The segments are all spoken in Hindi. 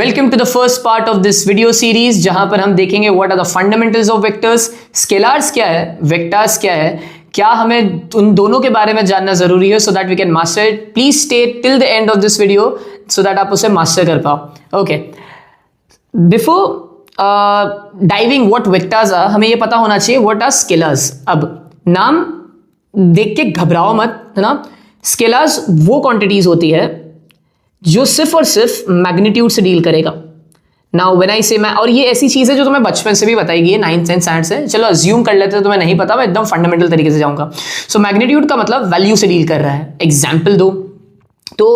Welcome to the first part of this video series, जहां पर हम देखेंगे what are the fundamentals of vectors, scalars क्या है, वेक्टर्स क्या है, क्या हमें उन दोनों के बारे में जानना जरूरी है so that we can master it. Please stay till the end of this video so that आप उसे मास्टर कर पाओ। Okay, before diving what vectors are, हमें ये पता होना चाहिए व्हाट आर स्केलर्स। अब नाम देख के घबराओ मत, है ना। स्केलर्स वो क्वांटिटीज होती है जो सिर्फ और सिर्फ मैग्नीट्यूड से डील करेगा। नाउ व्हेन आई से मैं, और ये ऐसी चीज है जो तुम्हें बचपन से भी बताई गई है, 9th 10th स्टैंडर्ड से। चलो अज्यूम कर लेते हैं तुम्हें नहीं पता, मैं एकदम फंडामेंटल तरीके से जाऊंगा। सो मैग्नीट्यूड का मतलब वैल्यू से डील कर रहा है। एग्जाम्पल दो तो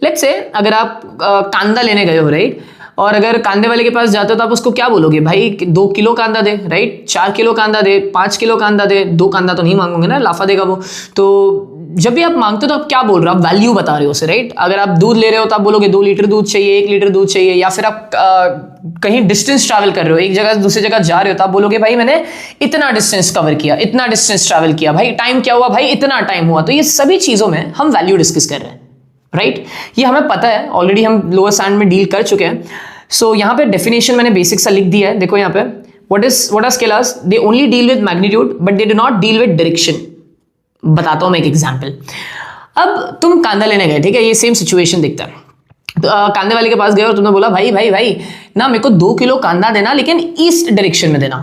लेट्स से अगर आप कांदा लेने गए हो, राइट, और अगर कांदे वाले के पास जाते हो तो आप उसको क्या बोलोगे, भाई 2 किलो कांदा दे, राइट, 4 किलो कांदा दे, 5 किलो कांदा दे। 2 कांदा तो नहीं मांगोगे ना, लाफा देगा वो। तो जब भी आप मांगते हो तो आप क्या बोल रहे हो, आप वैल्यू बता रहे हो उसे, राइट। अगर आप दूध ले रहे हो तो आप बोलोगे 2 लीटर दूध चाहिए, 1 लीटर दूध चाहिए। या फिर आप कहीं डिस्टेंस ट्रैवल कर रहे हो, एक जगह से दूसरी जगह जा रहे हो तो आप बोलोगे भाई मैंने इतना डिस्टेंस कवर किया, इतना डिस्टेंस ट्रैवल किया, भाई टाइम क्या हुआ, भाई इतना टाइम हुआ। तो ये सभी चीजों में हम वैल्यू डिस्कस कर रहे हैं, राइट। ये हमें पता है, ऑलरेडी हम लोअर स्टैंड में डील कर चुके हैं। सो यहाँ पे डेफिनेशन मैंने बेसिक सा लिख दिया है, देखो यहाँ पे what are scalars, they only deal with magnitude but they do not deal with direction. बताता हूं मैं एक एग्जांपल। अब तुम कांदा लेने गए, ठीक है, ये सेम सिचुएशन दिखता है। तो कांदे वाले के पास गए और तुमने बोला भाई भाई भाई ना मेरे को 2 किलो कांदा देना, लेकिन ईस्ट डायरेक्शन में देना।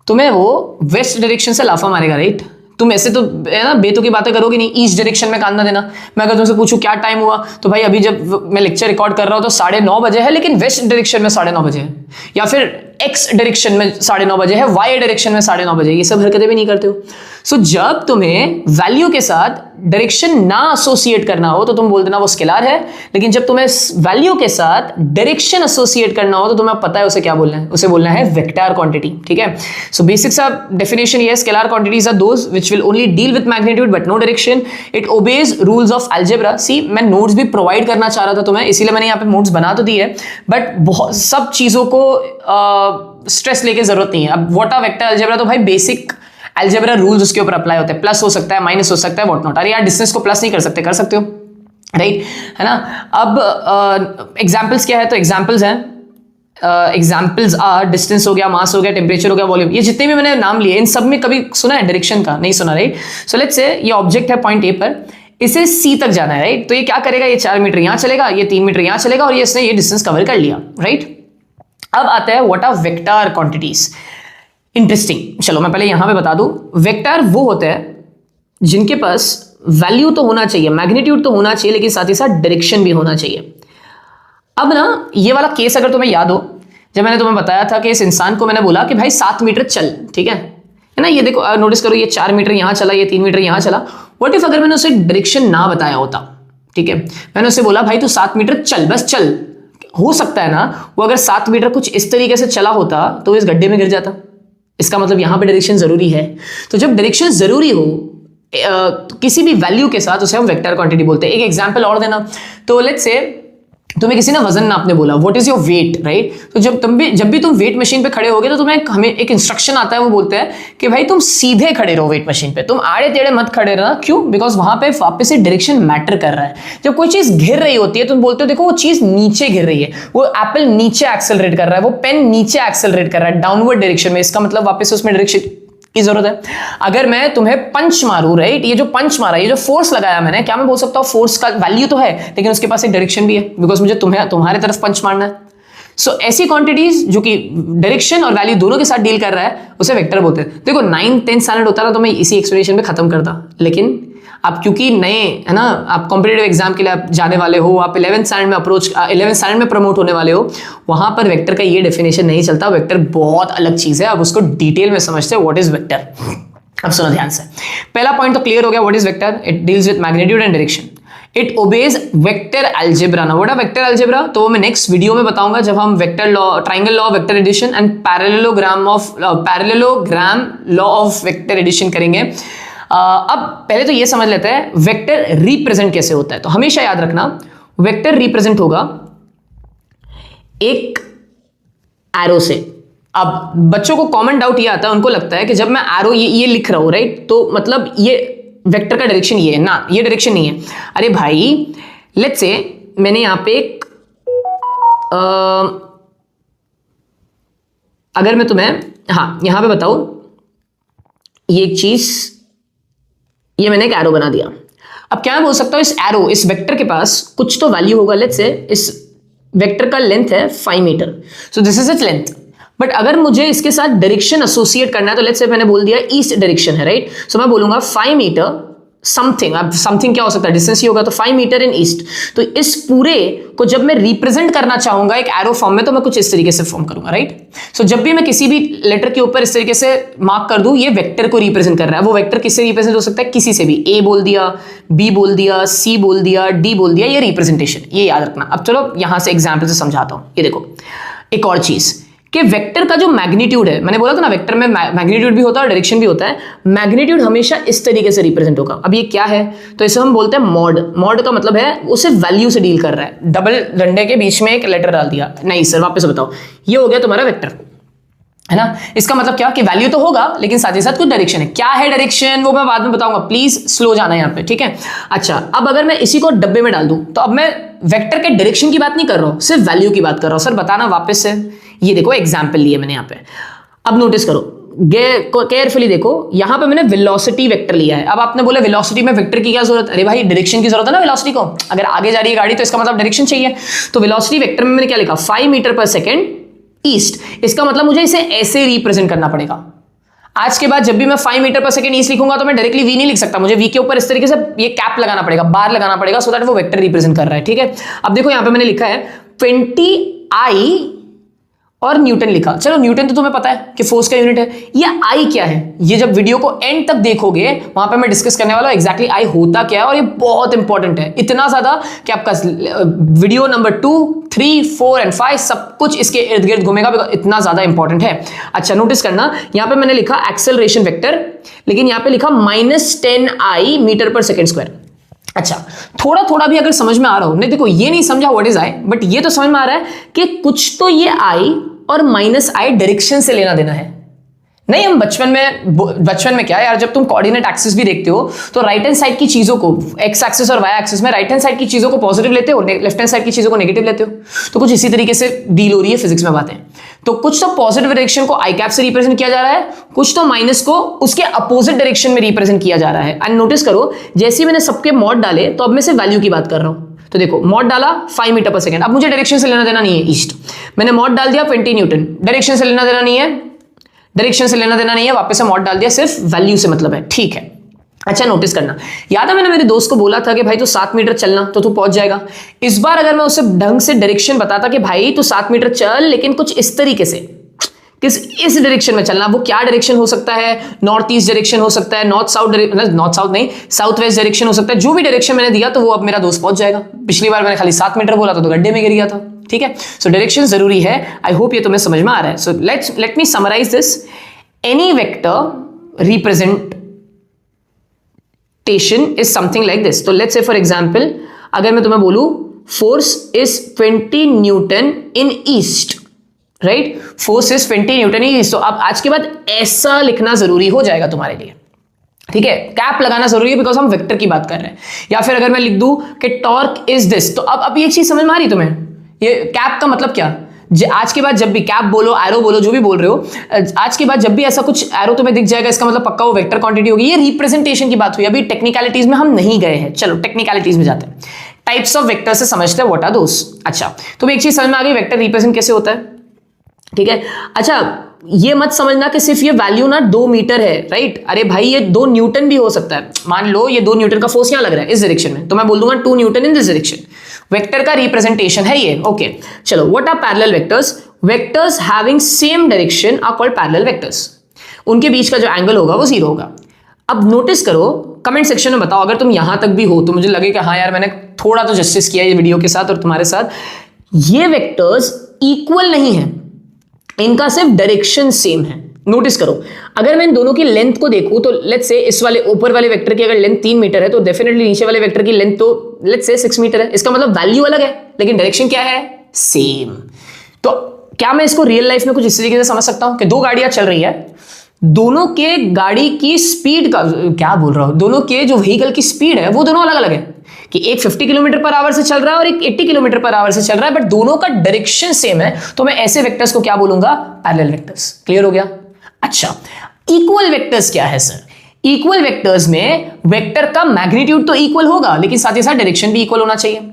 तुम्हें वो वेस्ट डायरेक्शन से लाफा मारेगा, राइट। तुम ऐसे तो है ना बेतु की बातें करोगे नहीं, ईस्ट डायरेक्शन में कांदा देना। मैं अगर तुमसे पूछूं क्या टाइम हुआ, तो भाई अभी जब मैं लेक्चर रिकॉर्ड कर रहा हूं तो 9:30 बजे है, लेकिन वेस्ट डायरेक्शन में 9:30 बजे है। या फिर एक्स डायरेक्शन में 9:30 बजे है, वाई डायरेक्शन में 9:30 बजे। ये सब हरकतें भी नहीं करते हो। सो जब तुम्हें वैल्यू के साथ डायरेक्शन ना एसोसिएट करना हो तो तुम बोल देना वो स्केलर है, लेकिन जब तुम्हें वैल्यू के साथ डायरेक्शन एसोसिएट करना हो तो तुम्हें पता है उसे क्या बोलना है, उसे बोलना है वेक्टर क्वांटिटी, ठीक है। सो बेसिक सा डेफिनेशन ये है, scalar quantities are those which will only deal with magnitude but no direction. It obeys rules of algebra. See, मैं नोट्स भी प्रोवाइड करना चाह रहा था तुम्हें, इसीलिए मैंने यहाँ पे नोट्स बना तो दी है, बट बहुत सब चीजों को स्ट्रेस लेके जरूरत नहीं है। अब व्हाट आर वेक्टर अलजेब्रा, तो भाई बेसिक अलजेब्रा रूल्स उसके ऊपर अप्लाई होते हैं। प्लस हो सकता है, माइनस हो सकता है, व्हाट नॉट। अरे यार डिस्टेंस को प्लस नहीं कर सकते, कर सकते हो, राइट, है ना। अब एग्जांपल्स क्या है, तो एग्जांपल्स हैं, एग्जांपल्स आर डिस्टेंस हो गया, मास हो गया, टेम्परेचर हो गया, वॉल्यूम। ये जितने भी मैंने नाम लिए इन सब में कभी सुना है डायरेक्शन का? नहीं सुना, राइट। सो लेट्स से ये ऑब्जेक्ट है पॉइंट ए पर, इसे सी तक जाना है, राइट। तो ये क्या करेगा, ये 4 मीटर यहां चलेगा, ये 3 मीटर यहां चलेगा, और ये इसने ये डिस्टेंस कवर कर लिया, राइट। अब आता है what are vector quantities. Interesting, चलो मैं पहले यहां पे बता दूं, वेक्टर वो होते हैं जिनके पास वैल्यू तो होना चाहिए, मैग्नीट्यूड तो होना चाहिए, लेकिन साथ ही साथ डायरेक्शन भी होना चाहिए। अब ना ये वाला केस अगर तुम्हें याद हो, जब मैंने तुम्हें बताया था कि इस इंसान को मैंने बोला कि भाई 7 मीटर चल, ठीक है ना। ये देखो नोटिस करो, ये 4 मीटर यहां चला, ये 3 मीटर यहां चला। व्हाट इफ अगर मैंने उसे डायरेक्शन ना बताया होता, ठीक है, मैंने उसे बोला भाई तू 7 मीटर चल, बस चल। हो सकता है ना वो अगर 7 मीटर कुछ इस तरीके से चला होता तो इस गड्ढे में गिर जाता। इसका मतलब यहां पे डायरेक्शन जरूरी है। तो जब डायरेक्शन जरूरी हो किसी भी वैल्यू के साथ, उसे हम वेक्टर क्वांटिटी बोलते हैं। एक एग्जांपल और देना, तो लेट्स से तुम्हें किसी ने वजन नापने बोला, what is your weight, right. तो जब भी तुम वेट मशीन पे खड़े होगे तो तुम्हें हमें एक इंस्ट्रक्शन आता है, वो बोलते हैं कि भाई तुम सीधे खड़े रहो वेट मशीन पे, तुम आड़े टेढ़े मत खड़े रहना। क्यों? बिकॉज वहां पे वापस से डायरेक्शन मैटर कर रहा है। जब कोई चीज घिर रही होती है तुम बोलते हो देखो वो चीज नीचे गिर रही है, वो एप्पल नीचे एक्सेलरेट कर रहा है, वो पेन नीचे एक्सेलरेट कर रहा है डाउनवर्ड डायरेक्शन में। इसका मतलब वापस उसमें डायरेक्शन की जरूरत है। अगर मैं तुम्हें पंच मारूं, राइट, ये जो पंच मारा, ये जो फोर्स लगाया मैंने, क्या मैं बोल सकता हूं फोर्स का वैल्यू तो है, लेकिन उसके पास एक डायरेक्शन भी है, बिकॉज मुझे तुम्हारे तरफ पंच मारना है। सो ऐसी क्वांटिटीज जो कि डायरेक्शन और वैल्यू दोनों के साथ डील कर रहा है उसे वेक्टर बोलते हैं। देखो 9th 10th स्टैंडर्ड होता ना तो मैं इसी एक्सप्लेनेशन में खत्म करता, लेकिन आप क्योंकि नए है ना, आप कॉम्पिटिटिव एग्जाम के लिए आप जाने वाले हो, आप 11th स्टैंडर्ड में प्रमोट होने वाले हो, वहां पर वेक्टर का ये डेफिनेशन नहीं चलता। वेक्टर बहुत अलग चीज है, अब उसको डिटेल में समझते हैं व्हाट इज वेक्टर। अब सुनो ध्यान से, पहला पॉइंट तो क्लियर हो गया, what is vector. It deals with magnitude and direction. It obeys vector algebra. ना व्हाट आर वेक्टर अलजेब्रा, तो मैं नेक्स्ट वीडियो में बताऊंगा जब हम vector law, triangle law of vector addition and parallelogram law of vector addition करेंगे। अब पहले तो ये समझ लेते हैं वेक्टर रिप्रेजेंट कैसे होता है। तो हमेशा याद रखना वेक्टर रिप्रेजेंट होगा एक एरो से। अब बच्चों को कॉमन डाउट ये आता है, उनको लगता है कि जब मैं एरो ये लिख रहा हूं, राइट, तो मतलब ये वेक्टर का डायरेक्शन ये है ना, ये डायरेक्शन नहीं है। अरे भाई लेट्स से मैंने यहां पे एक अगर मैं तुम्हें यहां पे बताऊं, ये एक चीज, ये मैंने एक एरो बना दिया। अब क्या मैं बोल सकता हूं, इस एरो, इस वेक्टर के पास कुछ तो वैल्यू होगा। लेट्स से इस वेक्टर का लेंथ है 5 metre, so this is its length. But अगर मुझे इसके साथ डायरेक्शन एसोसिएट करना है, तो लेट्स से मैंने बोल दिया ईस्ट डायरेक्शन है, राइट। सो मैं बोलूंगा 5 मीटर समथिंग। अब समथिंग क्या हो सकता है, डिस्टेंस ही होगा, तो 5 मीटर इन ईस्ट। तो इस पूरे को जब मैं रिप्रेजेंट करना चाहूंगा एक एरो फॉर्म में, तो मैं कुछ इस तरीके से फॉर्म करूंगा, राइट। सो जब भी मैं किसी भी लेटर के ऊपर इस तरीके से मार्क कर दूं, ये वेक्टर को रिप्रेजेंट कर रहा है। वो वेक्टर किससे रिप्रेजेंट हो सकता है, किसी से भी। ए बोल दिया, बी बोल दिया, सी बोल दिया, डी बोल दिया, ये रिप्रेजेंटेशन, ये याद रखना। अब चलो यहां से एग्जाम्पल से समझाता हूं। ये देखो एक और चीज कि वेक्टर का जो मैग्नीट्यूड है, मैंने बोला था ना वेक्टर में मैग्नीट्यूड भी होता है और डायरेक्शन भी होता है। मैग्नीट्यूड हमेशा इस तरीके से रिप्रेजेंट होगा। अब ये क्या है, तो इसे हम बोलते हैं मॉड। मॉड का मतलब है वो सिर्फ वैल्यू से डील कर रहा है। डबल डंडे के बीच में एक लेटर डाल दिया, नहीं सर वापस बताओ। ये हो गया तुम्हारा वेक्टर, है ना। इसका मतलब क्या कि वैल्यू तो होगा लेकिन साथ ही साथ कुछ डायरेक्शन है। क्या है डायरेक्शन, वो मैं बाद में बताऊंगा, प्लीज स्लो जाना है यहाँ पे, ठीक है। अच्छा, अब अगर मैं इसी को डब्बे में डाल दूं, तो अब मैं वेक्टर के डायरेक्शन की बात नहीं कर रहा हूं, सिर्फ वैल्यू की बात कर रहा हूं। सर बताना वापस से। ये देखो एग्जाम्पल लिए मैंने यहाँ पे। अब नोटिस करो, केयरफुली देखो, यहां पे मैंने वेलोसिटी वेक्टर लिया है। अब आपने बोला वेलोसिटी में वेक्टर की क्या जरूरत है, अरे भाई डायरेक्शन की जरूरत है ना वेलोसिटी को। अगर आगे जा रही है गाड़ी तो इसका मतलब डायरेक्शन चाहिए। तो वेलोसिटी वेक्टर में मैंने क्या लिखा, 5 मीटर पर सेकेंड ईस्ट। इसका मतलब मुझे इसे ऐसे रिप्रेजेंट करना पड़ेगा। आज के बाद जब भी मैं 5 मीटर पर सेकेंड ईस्ट लिखूंगा, तो मैं डायरेक्टली वी नहीं लिख सकता, मुझे वी के ऊपर इस तरीके से ये कैप लगाना पड़ेगा, बार लगाना पड़ेगा, सो दैट वो वेक्टर रिप्रेजेंट कर रहा है, ठीक है। अब देखो यहां पे मैंने लिखा है 20I और न्यूटन लिखा। चलो न्यूटन तो तुम्हें पता है कि फोर्स का यूनिट है। ये आई क्या है, ये जब वीडियो को एंड तक देखोगे वहां पे मैं डिस्कस करने वाला हूं एग्जैक्टली आई होता क्या है, और ये बहुत इंपॉर्टेंट है। इतना ज्यादा कि आपका वीडियो नंबर 2, 3, 4 एंड 5 सब कुछ इसके इर्द गिर्द घूमेगा, इतना ज्यादा इंपॉर्टेंट है। अच्छा नोटिस करना, यहां पे मैंने लिखा एक्सेलरेशन वेक्टर, लेकिन यहां पे लिखा -10I metre per second square. अच्छा, थोड़ा थोड़ा भी अगर समझ में आ रहा हो, नहीं देखो ये नहीं समझा व्हाट इज आई, बट ये तो समझ में आ रहा है कि कुछ तो ये आई और -I डायरेक्शन से लेना देना है। नहीं, हम बचपन में क्या यार, जब तुम कोऑर्डिनेट एक्सिस भी देखते हो तो राइट हैंड साइड की चीजों को, एक्स एक्सिस और वाई एक्सिस में राइट हैंड साइड की चीजों को पॉजिटिव लेते हो, लेफ्ट हैंड साइड की चीजों को नेगेटिव लेते हो। तो कुछ इसी तरीके से डील हो रही है फिजिक्स में बातें। तो कुछ तो पॉजिटिव डायरेक्शन को आई कैप से रिप्रेजेंट किया जा रहा है, कुछ तो माइनस को उसके अपोजिट डायरेक्शन में रिप्रेजेंट किया जा रहा है। एंड नोटिस करो, जैसे ही मैंने सबके मॉड डाले, तो अब मैं सिर्फ वैल्यू की बात कर रहा हूं। तो देखो मॉड डाला 5 मीटर पर सेकेंड, अब मुझे डायरेक्शन से लेना देना नहीं है ईस्ट। मैंने मॉड डाल दिया 20 न्यूटन, डायरेक्शन से लेना देना नहीं है, डायरेक्शन से लेना देना नहीं है, वापस से मॉड डाल दिया, सिर्फ वैल्यू से मतलब है, ठीक है। अच्छा नोटिस करना, याद है मैंने मेरे दोस्त को बोला था कि भाई तू 7 मीटर चलना तो तू पहुंच जाएगा। इस बार अगर मैं उसे ढंग से डायरेक्शन बताता कि भाई तू 7 मीटर चल, लेकिन कुछ इस तरीके से, इस डायरेक्शन में चलना, वो क्या डायरेक्शन हो सकता है, नॉर्थ ईस्ट डायरेक्शन हो सकता है, नॉर्थ साउथ नहीं, साउथ वेस्ट डायरेक्शन हो सकता है, जो भी डायरेक्शन मैंने दिया तो वो अब मेरा दोस्त पहुंच जाएगा। पिछली बार मैंने खाली 7 मीटर बोला तो गड्ढे में गिर गया था, ठीक है। सो डायरेक्शन जरूरी है। आई होप ये तुम्हें समझ में आ रहा है। So let me summarise this. Any vector representation is something like this. तो लेट्स से फॉर एग्जांपल, अगर मैं तुम्हें बोलूं force is 20 newton in east, right, force is 20 newton in east. तो अब आज के बाद ऐसा लिखना जरूरी हो जाएगा तुम्हारे लिए, ठीक है। कैप लगाना जरूरी है बिकॉज हम वेक्टर की बात कर रहे हैं। या फिर अगर मैं लिख दूं कि टॉर्क इज दिस, तो अब ये चीज समझ में आ रही तुम्हें, ये कैप का मतलब क्या। आज के बाद जब भी कैप बोलो, एरो बोलो, जो भी बोल रहे हो, आज के बाद जब भी ऐसा कुछ एरो तुम्हें दिख जाएगा, इसका मतलब पक्का वो वेक्टर क्वांटिटी होगी। ये रिप्रेजेंटेशन की बात हुई, अभी टेक्निकलिटीज में हम नहीं गए हैं। चलो टेक्निकलिटीज में जाते हैं, टाइप्स ऑफ वेक्टर से समझते हैं व्हाट आर दोस। अच्छा, तो एक चीज समझ में आ गई, वेक्टर रिप्रेजेंट कैसे होता है, ठीक है। अच्छा, ये मत समझना कि सिर्फ ये वैल्यू ना 2 मीटर है, राइट। अरे भाई ये 2 न्यूटन भी हो सकता है। मान लो ये 2 न्यूटन का फोर्स यहां लग रहा है इस डायरेक्शन में, तो मैं बोल दूंगा 2 Newton in this direction. Vector का रिप्रेजेंटेशन है ये, ओके। चलो, what are parallel vectors? Vectors having same direction are called parallel vectors. उनके बीच का जो एंगल होगा वो 0 होगा। अब नोटिस करो, कमेंट सेक्शन में बताओ, अगर तुम यहां तक भी हो तो मुझे लगे कि हाँ यार मैंने थोड़ा तो जस्टिस किया ये वीडियो के साथ और तुम्हारे साथ। ये वेक्टर्स इक्वल नहीं है, इनका सिर्फ डायरेक्शन सेम है। नोटिस करो, अगर मैं इन दोनों की लेंथ को देखूं तो लेट्स से इस वाले ऊपर वाले वेक्टर की अगर लेंथ 3 मीटर है, तो डेफिनेटली नीचे वाले वेक्टर की लेंथ तो लेट्स से 6 मीटर है। इसका मतलब वैल्यू अलग है लेकिन डायरेक्शन क्या है, सेम। तो क्या मैं इसको रियल लाइफ में कुछ इस तरीके से समझ सकता हूं कि 2 गाड़ियां चल रही है, दोनों के गाड़ी की स्पीड का, क्या बोल रहा हूं, दोनों के जो व्हीकल की स्पीड है वो दोनों अलग अलग है। कि एक 50 किलोमीटर पर आवर से चल रहा है और एक 80 किलोमीटर पर आवर से चल रहा है, बट दोनों का डायरेक्शन सेम है, तो मैं ऐसे वेक्टर्स को क्या बोलूंगा? Parallel vectors. क्लियर हो गया? अच्छा, इक्वल वेक्टर्स क्या है सर? इक्वल वेक्टर्स में वेक्टर का मैग्नीट्यूड तो इक्वल होगा, लेकिन साथ ही साथ डायरेक्शन भी इक्वल होना चाहिए।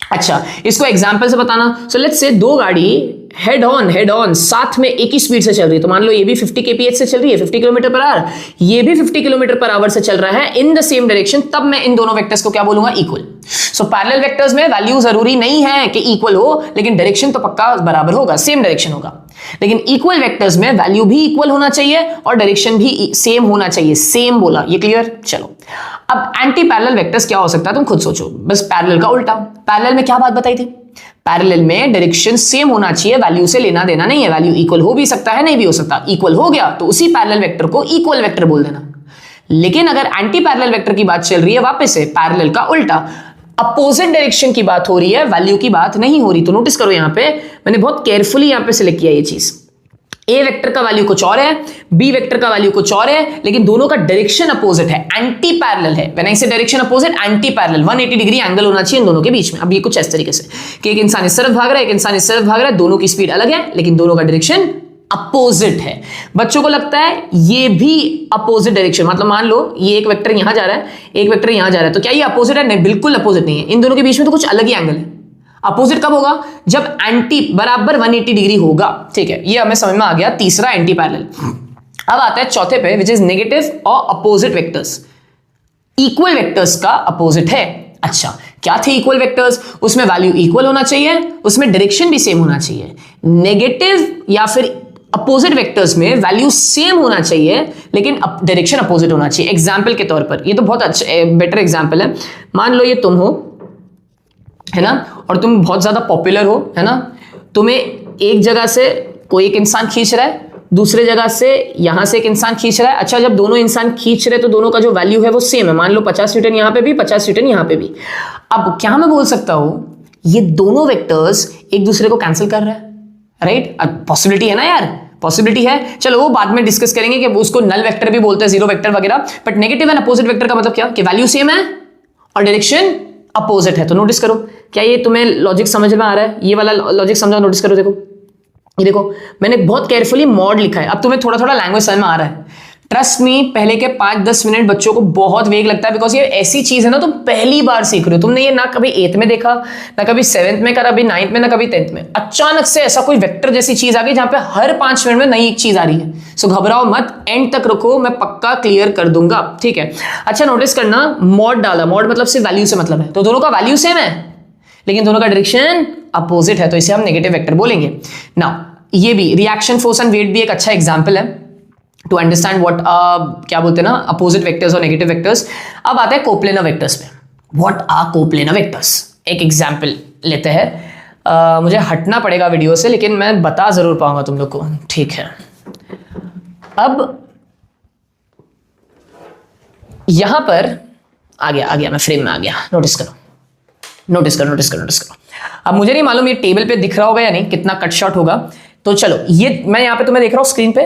अच्छा, इसको एग्जांपल से बताना। सो लेट्स से दो गाड़ी हेड ऑन साथ में एक ही स्पीड से चल रही है, तो मान लो ये भी 50 kph से चल रही है, 50 किलोमीटर पर आवर, ये भी 50 किलोमीटर पर आवर से चल रहा है इन द सेम डायरेक्शन, तब मैं इन दोनों वेक्टर्स को क्या बोलूंगा? इक्वल। सो पैरेलल वेक्टर्स में वैल्यू जरूरी नहीं है कि इक्वल हो, लेकिन डायरेक्शन तो पक्का बराबर होगा, सेम डायरेक्शन होगा। लेकिन इक्वल वेक्टर्स में वैल्यू भी इक्वल होना चाहिए और डायरेक्शन भी सेम होना चाहिए। सेम बोला, ये क्लियर? चलो, अब एंटी पैरेलल वेक्टर्स क्या हो सकता है तुम खुद सोचो, बस पैरेलल का उल्टा। पैरेलल में क्या बात बताई थी? पैरेलल में डायरेक्शन सेम होना चाहिए, वैल्यू से लेना देना नहीं है। वैल्यू इक्वल हो भी सकता है, नहीं भी हो सकता। इक्वल हो गया तो उसी पैरेलल वेक्टर को इक्वल वेक्टर बोल देना। लेकिन अगर एंटी पैरेलल वेक्टर की बात चल रही है, वापस से पैरेलल का उल्टा, अपोजिट डायरेक्शन की बात हो रही है, वैल्यू की बात नहीं हो रही, तो नोटिस करो यहां पे मैंने बहुत केयरफुली यहां पे सिलेक्ट किया ये चीज। ए वेक्टर का वैल्यू कुछ और है, बी वेक्टर का वैल्यू कुछ और है, लेकिन दोनों का डायरेक्शन अपोजिट है, एंटी पैरेलल है। व्हेन आई से direction opposite, anti parallel, 180 degree angle होना चाहिए इन दोनों के बीच में। अब ये कुछ इस तरीके से कि एक इंसान इस तरफ भाग रहा है, एक इंसान इस तरफ भाग रहा है, दोनों की स्पीड अलग है, लेकिन दोनों का डायरेक्शन अपोजिट है। बच्चों को लगता है ये भी अपोजिट डायरेक्शन, मतलब मान लो ये एक वेक्टर यहां जा रहा है, एक वेक्टर यहां जा रहा है, तो क्या ये अपोजिट है? नहीं, बिल्कुल अपोजिट नहीं है। इन दोनों के बीच में तो कुछ अलग ही एंगल है। अपोजिट कब होगा? जब एंटी बराबर 180 डिग्री होगा। ठीक है, ये हमें समझ में आ गया, तीसरा एंटी पैरेलल। अब आता है चौथे पे, विच इज नेगेटिव और अपोजिट वेक्टर्स। इक्वल वेक्टर्स का अपोजिट है। अच्छा, क्या थे इक्वल वेक्टर्स? उसमें वैल्यू इक्वल होना चाहिए, उसमें डायरेक्शन भी सेम होना चाहिए। नेगेटिव या फिर अपोजिट वेक्टर्स में वैल्यू सेम होना चाहिए, लेकिन डायरेक्शन अपोजिट होना चाहिए। एग्जाम्पल के तौर पर, ये तो बहुत अच्छा बेटर एग्जाम्पल है। मान लो ये तुम हो, है ना, और तुम बहुत ज्यादा पॉपुलर हो, है ना, तुम्हें एक जगह से कोई एक इंसान खींच रहा है, दूसरे जगह से यहां से एक इंसान खींच रहा है। अच्छा, जब दोनों इंसान खींच रहे तो दोनों का जो वैल्यू है वो सेम है। मान लो 50 न्यूटन यहां पे भी, 50 न्यूटन यहां पे भी। अब क्या मैं बोल सकता हूं, ये दोनों वेक्टर्स एक दूसरे को कैंसिल कर रहे हैं, राइट? पॉसिबिलिटी है ना यार, पॉसिबिलिटी है। चलो वो बाद में डिस्कस करेंगे कि उसको नल वेक्टर भी बोलते हैं, जीरो वेक्टर वगैरह। But negative and opposite vector का मतलब क्या? कि वैल्यू सेम है और डायरेक्शन अपोजिट है। तो नोटिस करो, क्या ये तुम्हें लॉजिक समझ में आ रहा है? ये वाला लॉजिक समझाओ, नोटिस करो। देखो, ये देखो, मैंने बहुत केयरफुली मॉड लिखा है। अब तुम्हें थोड़ा थोड़ा लैंग्वेज समझ में आ रहा है। ट्रस्ट मी, पहले के 5-10 मिनट बच्चों को बहुत वेग लगता है, बिकॉज ये ऐसी चीज है ना, तुम पहली बार सीख रहे हो। तुमने ये ना कभी 8th में देखा, ना कभी 7th में करा, अभी 9th में, ना कभी 10th में। अचानक से ऐसा कोई वेक्टर जैसी चीज आ गई जहां पे हर 5 मिनट में नई एक चीज आ रही है। सो घबराओ मत, एंड तक रखो, मैं पक्का क्लियर कर दूंगा, ठीक है? अच्छा, नोटिस करना, मॉड डाला, मॉड मतलब सिर्फ वैल्यू से मतलब है, तो दोनों का वैल्यू सेम है, लेकिन दोनों का डायरेक्शन अपोजिट है, तो इसे हम नेगेटिव वेक्टर बोलेंगे। नाउ ये भी रिएक्शन फोर्स एंड वेट भी एक अच्छा एग्जांपल है टू अंडरस्टैंड व्हाट क्या बोलते हैं ना, अपोजिट वेक्टर्स और नेगेटिव वेक्टर्स। अब आते हैं कोप्लेनर वेक्टर्स पे। What are coplanar vectors? एक एग्जांपल लेते हैं। मुझे हटना पड़ेगा वीडियो से, लेकिन मैं बता जरूर पाऊंगा तुम लोग को, ठीक है? अब यहां पर आ गया मैं फ्रेम में आ गया। नोटिस करो। अब मुझे नहीं मालूम ये टेबल पे दिख रहा होगा या नहीं, कितना कट शॉट होगा। तो चलो, ये मैं यहाँ पे तुम्हें देख रहा हूँ स्क्रीन पे,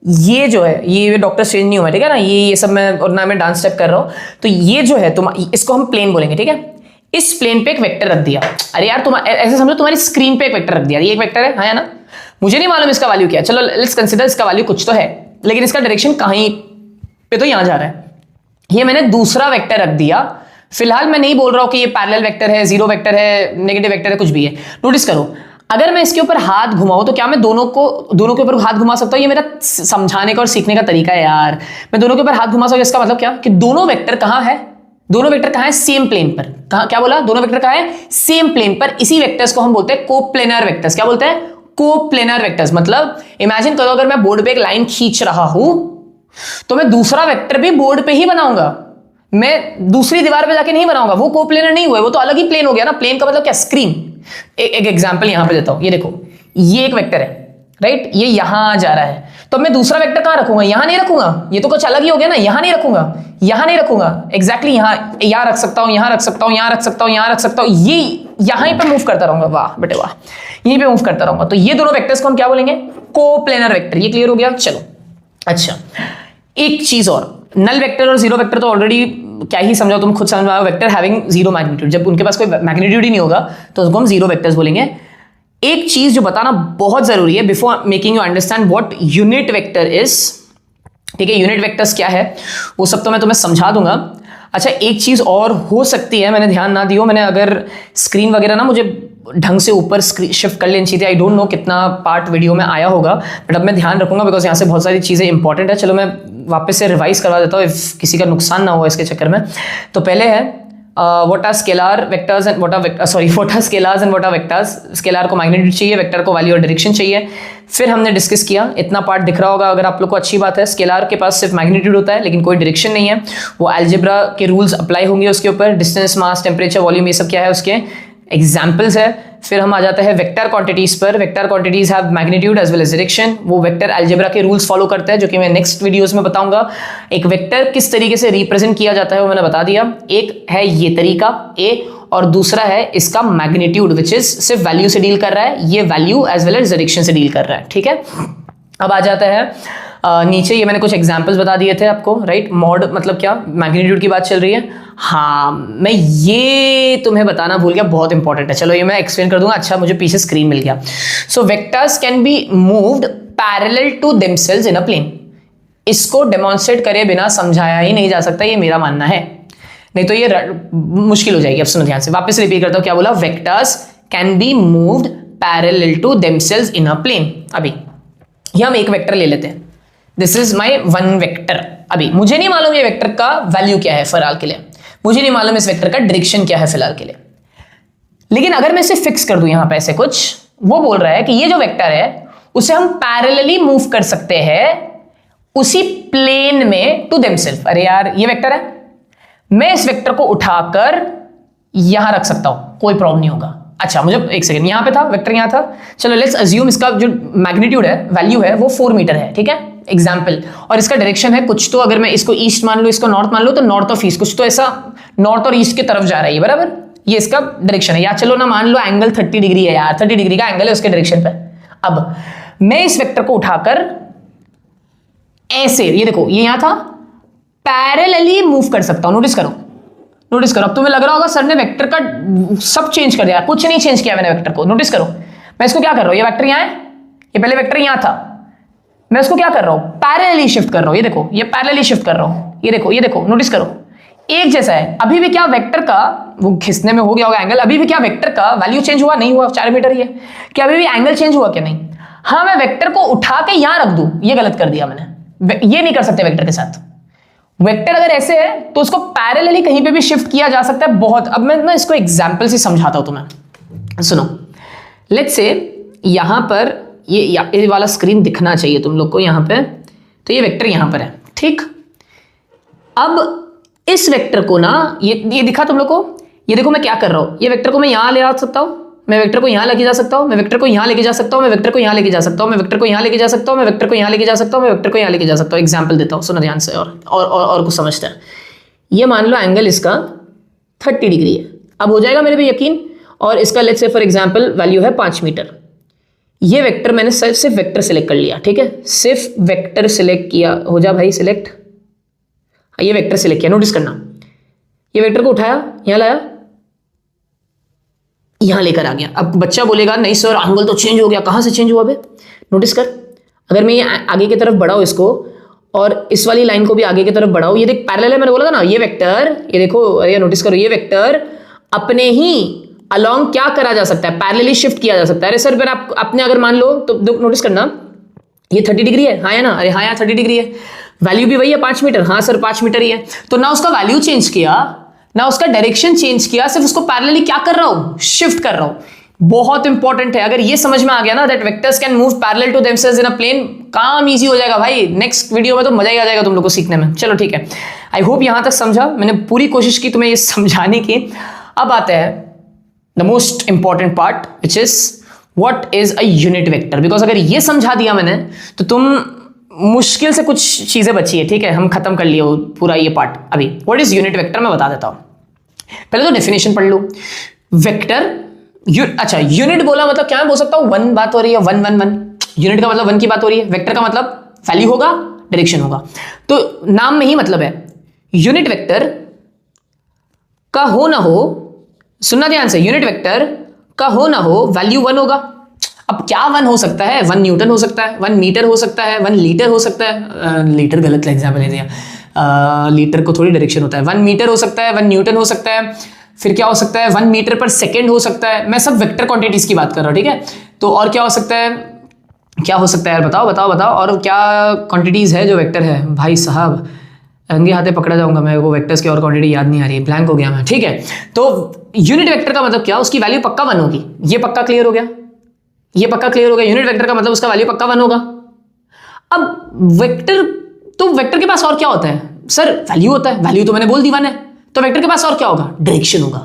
ये जो है ये डॉक्टर स्ट्रेंज नहीं हुआ, ठीक है ना? ये सब मैं, और ना मैं डांस स्टेप कर रहा हूँ। तो ये जो है तुम, इसको हम प्लेन बोलेंगे, ठीक है? इस प्लेन पे एक वेक्टर रख दिया। अरे यार, तुम ऐसे समझो तुम्हारी स्क्रीन पे एक वेक्टर रख दिया। ये एक वेक्टर है, हाँ या ना? मुझे नहीं मालूम इसका वैल्यू क्या है। चलो लेट्स कंसीडर इसका वैल्यू कुछ तो है, लेकिन इसका डायरेक्शन कहीं पे तो यहां जा रहा है। ये मैंने दूसरा वेक्टर रख दिया। फिलहाल मैं नहीं बोल रहा हूं कि ये पैरेलल वेक्टर है, जीरो वेक्टर है, नेगेटिव वेक्टर है, कुछ भी है। नोटिस करो, अगर मैं इसके ऊपर हाथ घुमाऊं तो क्या मैं दोनों के ऊपर हाथ घुमा सकता हूं? ये मेरा समझाने का और सीखने का तरीका है यार। मैं दोनों के ऊपर हाथ घुमा सकता हूं, इसका मतलब क्या? कि दोनों वेक्टर कहां है? दोनों वेक्टर कहां है? सेम प्लेन पर। कहां? क्या बोला? दोनों वेक्टर कहां है? सेम प्लेन पर। इसी वेक्टर्स को हम बोलते हैं कोप्लेनर वेक्टर्स। क्या बोलते हैं? Coplanar vectors. मतलब इमेजिन करो, अगर मैं बोर्ड पे एक लाइन खींच रहा हूं तो मैं दूसरा वेक्टर भी बोर्ड पे ही बनाऊंगा, मैं दूसरी दीवार पे जाके नहीं बनाऊंगा। वो कोप्लेनर नहीं हुआ, वो तो अलग ही प्लेन हो गया ना। प्लेन का मतलब क्या? स्क्रीन। एक एग्जांपल यहां पे देता हूं, ये देखो, ये एक वेक्टर है, राइट? ये यहां जा रहा है, तो मैं दूसरा वेक्टर कहां रखूंगा? यहां नहीं रखूंगा, ये तो कुछ अलग ही हो गया ना। यहां नहीं रखूंगा, एग्जैक्टली यहां रख सकता हूं, यहां रख सकता हूं, यहां रख सकता हूं, यहां रख सकता हूं, ये यहां पे मूव करता रहूंगा। वाह बेटे वाह, यहीं पे मूव करता रहूंगा। तो ये दोनों वेक्टर्स को हम क्या बोलेंगे? Coplanar vector. ये क्लियर हो गया? चलो, अच्छा, एक चीज और, नल वेक्टर और जीरो वेक्टर तो ऑलरेडी क्या ही समझाओ, तुम खुद समझ आओ। वेक्टर हैविंग जीरो मैग्नीट्यूड, जब उनके पास कोई मैग्नीट्यूड ही नहीं होगा तो उसको हम जीरो वेक्टर्स बोलेंगे। एक चीज जो बताना बहुत जरूरी है before making you understand what unit vector is, ठीक है, यूनिट वेक्टर्स क्या है वो सब तो मैं तुम्हें समझा दूंगा। अच्छा, एक चीज और हो सकती है, मैंने ध्यान ना दियो, मैंने अगर स्क्रीन वगैरह ना मुझे ढंग से ऊपर शिफ्ट कर लेनी चाहिए। आई डोंट नो कितना पार्ट वीडियो में आया होगा, बट अब मैं ध्यान रखूंगा बिकॉज यहाँ से बहुत सारी चीजें इंपॉर्टेंट है। चलो मैं वापस से रिवाइज करवा देता हूँ, किसी का नुकसान ना हो इसके चक्कर में। तो पहले है what are scalar vectors and what are scalars and what are vectors. Scalar को मैग्नीट्यूड चाहिए, वेक्टर को वैल्यू और डायरेक्शन चाहिए। फिर हमने डिस्कस किया, इतना पार्ट दिख रहा होगा अगर आप लोग को, अच्छी बात है। स्केलर के पास सिर्फ मैग्नीट्यूड होता है लेकिन कोई डायरेक्शन नहीं है, वो अलजेब्रा के रूल्स अप्लाई होंगे उसके ऊपर। डिस्टेंस, मास, टेम्परेचर, वॉल्यूम, ये सब क्या है उसके एग्जाम्पल्स है। फिर हम आ जाते हैं वेक्टर क्वांटिटीज पर। Vector quantities have magnitude as well as direction, वो वेक्टर अलजेब्रा के रूल्स फॉलो करते हैं जो कि मैं नेक्स्ट वीडियोस में बताऊंगा। एक वेक्टर किस तरीके से रिप्रेजेंट किया जाता है वो मैंने बता दिया। एक है ये तरीका ए, और दूसरा है इसका मैग्नीट्यूड विच इज सिर्फ वैल्यू से डील कर रहा है, ये value as well as direction से डील कर रहा है, ठीक है। अब आ जाता है नीचे, ये मैंने कुछ एग्जांपल्स बता दिए थे आपको, राइट। मॉड मतलब क्या, मैग्नीट्यूड की बात चल रही है। हाँ, मैं ये तुम्हें बताना भूल गया, बहुत इंपॉर्टेंट है। चलो ये मैं एक्सप्लेन कर दूंगा। अच्छा, मुझे पीछे स्क्रीन मिल गया। So vectors can be moved parallel to themselves in a plane. इसको डेमोन्स्ट्रेट करे बिना समझाया ही नहीं जा सकता, ये मेरा मानना है, नहीं तो ये मुश्किल हो जाएगी। अब सुनो ध्यान से, वापस रिपीट करता हूं, क्या बोला? Vectors can be moved parallel to themselves in a plane. अभी ये हम एक वेक्टर ले लेते हैं, this is my one vector. अभी मुझे नहीं मालूम ये वेक्टर का वैल्यू क्या है फिलहाल के लिए, मुझे नहीं मालूम इस वेक्टर का डायरेक्शन क्या है फिलहाल के लिए, लेकिन अगर मैं इसे फिक्स कर दूं यहां पे ऐसे कुछ, वो बोल रहा है कि ये जो वेक्टर है उसे हम पैरेलली मूव कर सकते हैं उसी प्लेन में टू देमसेल्फ। अरे यार, ये वेक्टर है, मैं इस वेक्टर को उठाकर यहां रख सकता हूं, कोई प्रॉब्लम नहीं होगा। अच्छा, मुझे एक सेकंड, यहां पे था वेक्टर, यहां था। चलो लेट्स अज्यूम इसका जो मैग्नीट्यूड है, वैल्यू है, वो 4 मीटर है, ठीक है, एग्जाम्पल। और इसका डायरेक्शन है कुछ, तो अगर मैं इसको ईस्ट मान लूं, इसको नॉर्थ मान लूं, तो नॉर्थ ऑफ ईस्ट, कुछ तो ऐसा नॉर्थ और ईस्ट की तरफ जा रहा है, बराबर, ये इसका डायरेक्शन है। या चलो ना मान लो एंगल 30 डिग्री है यार, 30 डिग्री का एंगल है उसके डायरेक्शन पे। अब मैं इस वेक्टर को उठाकर ऐसे, ये देखो ये यहां था, पैरेलली मूव कर सकता हूं। नोटिस करो, नोटिस करो। अब तुम्हें लग रहा होगा सर ने वेक्टर का सब चेंज कर दिया, कुछ नहीं चेंज किया मैंने वेक्टर को। नोटिस करो, मैं इसको क्या कर रहा हूं, ये वेक्टर यहां है, ये पहले वेक्टर यहां था, मैं इसको क्या कर रहा हूं, पैरेलली शिफ्ट कर रहा हूं। ये देखो, ये पैरेलली शिफ्ट कर रहा हूं, ये देखो, ये देखो, नोटिस करो, एक जैसा है। अभी भी क्या वेक्टर का, वो खींचने में हो गया होगा एंगल, अभी भी क्या वेक्टर का वैल्यू चेंज हुआ? नहीं हुआ, 4 मीटर ही है। क्या अभी भी एंगल चेंज हुआ क्या? नहीं। हाँ, मैं वेक्टर को उठा के यहां रख दूं, ये गलत कर दिया मैंने, ये नहीं कर सकते वेक्टर के साथ। वेक्टर अगर ऐसे है तो उसको पैरेलली कहीं पे भी शिफ्ट किया जा सकता है बहुत। अब मैं ना इसको एग्जांपल से समझाता हूं तुम्हें, सुनो। लेट्स से यहां पर ये वाला स्क्रीन दिखना चाहिए तुम लोग को यहां पे, तो ये वेक्टर यहां पर है, ठीक। अब इस वेक्टर को ना, ये दिखा तुम लोग को, ये देखो मैं क्या कर रहा हूं, ये वेक्टर को मैं यहां ले आ सकता हूं, मैं वेक्टर को यहां लेके जा सकता हूं, मैं वेक्टर को यहां लेके जा सकता हूं, मैं वेक्टर को यहां लेके जा सकता हूं, मैं वेक्टर को यहां लेके जा सकता हूं, मैं वेक्टर को यहां लेके जा सकता हूं, मैं वेक्टर को यहां लेके जा सकता हूं। एग्जांपल देता हूं, सुनो ध्यान से, और कुछ समझते हैं। ये मान लो एंगल इसका 30 डिग्री है, अब हो जाएगा मेरे पे यकीन। और इसका let's say for example value है 5 मीटर। ये वेक्टर मैंने सिर्फ वेक्टर सिलेक्ट कर लिया, ठीक है, सिर्फ वेक्टर सिलेक्ट किया, हो जा भाई सिलेक्ट, ये वेक्टर सिलेक्ट किया। नोटिस करना, ये वेक्टर को उठाया, यहां लाया, यहां लेकर आ गया। अब बच्चा बोलेगा नहीं सर एंगल तो चेंज हो गया, कहां से चेंज हुआ बे? नोटिस कर, अगर मैं ये आगे की तरफ बढ़ाऊं इसको, और इस वाली लाइन को भी आगे की तरफ बढ़ाऊं, ये देख पैरेलल है, मैंने बोला था ना, ये वेक्टर, ये देखो, ये नोटिस करो, ये वेक्टर अपने ही अलोंग क्या करा जा सकता है, पैरेलली शिफ्ट किया जा सकता है। अरे सर फिर आप अपने अगर मान लो तो नोटिस करना, ये 30 डिग्री है, हाँ है ना, अरे हाँ यार 30 डिग्री है, वैल्यू भी वही है 5 मीटर, हाँ सर 5 मीटर ही है। तो ना उसका वैल्यू चेंज किया, ना उसका डायरेक्शन चेंज किया, सिर्फ उसको पैरेलली क्या कर रहा हूं, शिफ्ट कर रहा हूं। बहुत इंपॉर्टेंट है, अगर ये समझ में आ गया ना, that vectors can move parallel to themselves in a plane, काम इजी हो जाएगा भाई। नेक्स्ट वीडियो में तो मजा ही आ जाएगा तुम लोग को सीखने में। चलो ठीक है, आई होप यहां तक समझा, मैंने पूरी कोशिश की तुम्हें ये समझाने की। अब आते हैं the most important part which is what is a unit vector. Because अगर ये समझा दिया मैंने तो तुम मुश्किल से कुछ चीजें बची है, ठीक है, हम खत्म कर लिए पूरा ये पार्ट। अभी व्हाट इज यूनिट वेक्टर मैं बता देता हूं, पहले तो डेफिनेशन पढ़ लो। वेक्टर, अच्छा यूनिट बोला मतलब क्या मैं बोल सकता हूं, वन बात हो रही है, वन वन वन, यूनिट का मतलब वन की बात हो रही है, वेक्टर का मतलब वैल्यू होगा, डायरेक्शन होगा, तो नाम में ही मतलब है। यूनिट वेक्टर का हो ना हो, सुनना ध्यान से, यूनिट वेक्टर का हो ना हो वैल्यू 1 होगा। अब क्या 1 हो सकता है? 1 न्यूटन हो सकता है, 1 मीटर हो सकता है, 1 लीटर हो सकता है। लीटर गलत एग्जाम्पल ले दिया, लीटर को थोड़ी डायरेक्शन होता है। 1 मीटर हो सकता है, 1 न्यूटन हो सकता है, फिर क्या हो सकता है? 1 मीटर पर सेकेंड हो सकता है। मैं सब वेक्टर क्वांटिटीज की बात कर रहा हूँ, ठीक है। तो और क्या हो सकता है, क्या हो सकता है यार, बताओ बताओ बताओ। और क्या क्वांटिटीज है जो वेक्टर है? भाई साहब रंगे हाथे पकड़ा जाऊंगा मैं, वो वेक्टर्स की और क्वांटिटी याद नहीं आ रही है, ब्लैंक हो गया मैं, ठीक है। तो यूनिट वेक्टर का मतलब क्या? उसकी वैल्यू पक्का 1 होगी। ये पक्का क्लियर हो गया, ये पक्का क्लियर हो गया। यूनिट वेक्टर का मतलब उसका वैल्यू पक्का 1 होगा। अब वेक्टर, तो वेक्टर के पास और क्या होता है सर? वैल्यू होता है, वैल्यू तो मैंने बोल दी 1 है, तो वेक्टर के पास और क्या होगा? डायरेक्शन होगा।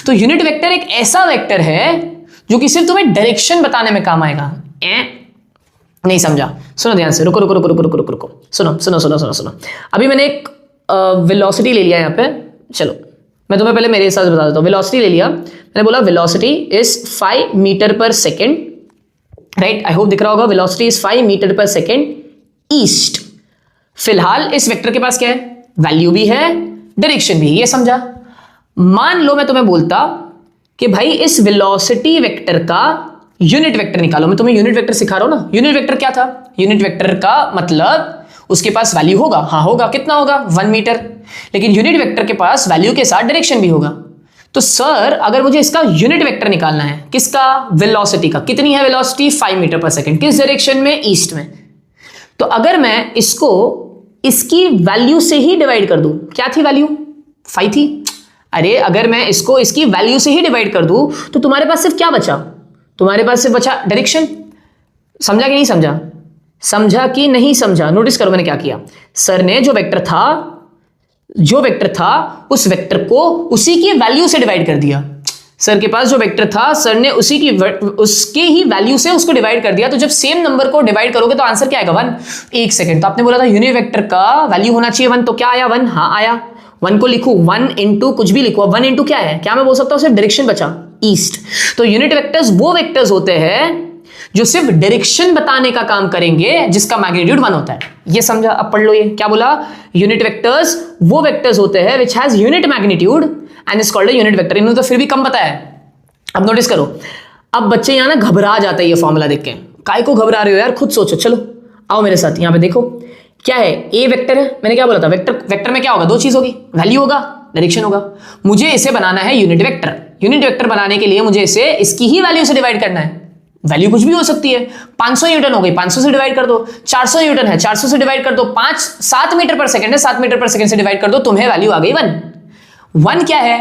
तो यूनिट वेक्टर एक ऐसा वेक्टर है जो कि सिर्फ तुम्हें डायरेक्शन बताने में काम आएगा। नहीं समझा? सुनो ध्यान से, रुको रुको रुको रुको रुको रुको रुको, सुनो सुनो सुनो सुनो सुनो। अभी मैंने एक वेलोसिटी ले लिया यहाँ पे, चलो मैं तुम्हें पहले मेरे हिसाब से बता देता हूँ। वेलोसिटी ले लिया, मैंने बोला velocity is 5 metre per second, right. I hope दिख रहा होगा, velocity is 5 metre per second east. फिलहाल इस वेक्टर के पास क्या है? वैल्यू भी है, डायरेक्शन भी, ये समझा। मान लो मैं तुम्हें बोलता कि भाई इस वेलोसिटी वेक्टर का यूनिट वेक्टर निकालो। मैं तुम्हें यूनिट वेक्टर सिखा रहा हूं ना। यूनिट वेक्टर क्या था? यूनिट वेक्टर का मतलब उसके पास वैल्यू होगा, हाँ होगा, कितना होगा? 1 मीटर। लेकिन यूनिट वेक्टर के पास वैल्यू के साथ डायरेक्शन भी होगा। तो सर अगर मुझे इसका यूनिट वेक्टर निकालना है, किसका? वेलोसिटी का। कितनी है वेलोसिटी? 5 metre per second. किस डायरेक्शन में? ईस्ट में। तो अगर मैं इसको इसकी वैल्यू से ही डिवाइड कर दूं, क्या थी वैल्यू? 5 थी। अरे अगर मैं इसको इसकी वैल्यू से ही डिवाइड कर दूं तो तुम्हारे पास सिर्फ क्या बचा? तुम्हारे पास सिर्फ बचा डायरेक्शन। समझा कि नहीं समझा? समझा कि नहीं समझा? नोटिस करो मैंने क्या किया। सर ने जो वेक्टर था उस वेक्टर को उसी की वैल्यू से डिवाइड कर दिया। सर के पास जो वेक्टर था, सर ने उसके ही वैल्यू से उसको डिवाइड कर दिया। तो जब सेम नंबर को डिवाइड करोगे तो आंसर क्या आएगा? 1। एक सेकंड, तो आपने बोला था यूनिट वेक्टर का वैल्यू होना चाहिए 1, तो क्या आया? 1। हाँ आया। 1 को लिखू, 1 इंटू कुछ भी लिखो। 1 इंटू क्या है? क्या मैं बोल सकता हूं? सिर्फ डायरेक्शन बचा, ईस्ट। तो यूनिट वेक्टर्स वो वेक्टर्स होते हैं जो सिर्फ डायरेक्शन बताने का काम करेंगे, जिसका मैग्नीट्यूड 1 होता है। ये समझा? अब पढ़ लो, ये क्या बोला? यूनिट वेक्टर्स वो वेक्टर्स होते हैं which has unit magnitude and is called a unit vector. इन्होंने तो फिर भी कम बताया है। अब नोटिस करो, अब बच्चे यहां ना घबरा जाते हैं ये फॉर्मूला देख के। काय को घबरा रहे हो यार? खुद सोचो। चलो आओ मेरे साथ, यहां पे देखो क्या है। ए वेक्टर है, मैंने क्या बोला था? वेक्टर में क्या होगा? 2 चीज होगी, वैल्यू होगा, डायरेक्शन होगा। मुझे इसे बनाना है यूनिट वेक्टर। यूनिट वेक्टर बनाने के लिए मुझे इसे इसकी ही वैल्यू से डिवाइड करना है। वैल्यू कुछ भी हो सकती है। 500 न्यूटन हो गई, 500 से डिवाइड कर दो। 400 न्यूटन है, 400 से डिवाइड कर दो। 7 मीटर पर सेकंड है, 7 मीटर पर सेकंड से डिवाइड कर दो, तुम्हें वैल्यू आ गई 1। 1 क्या है?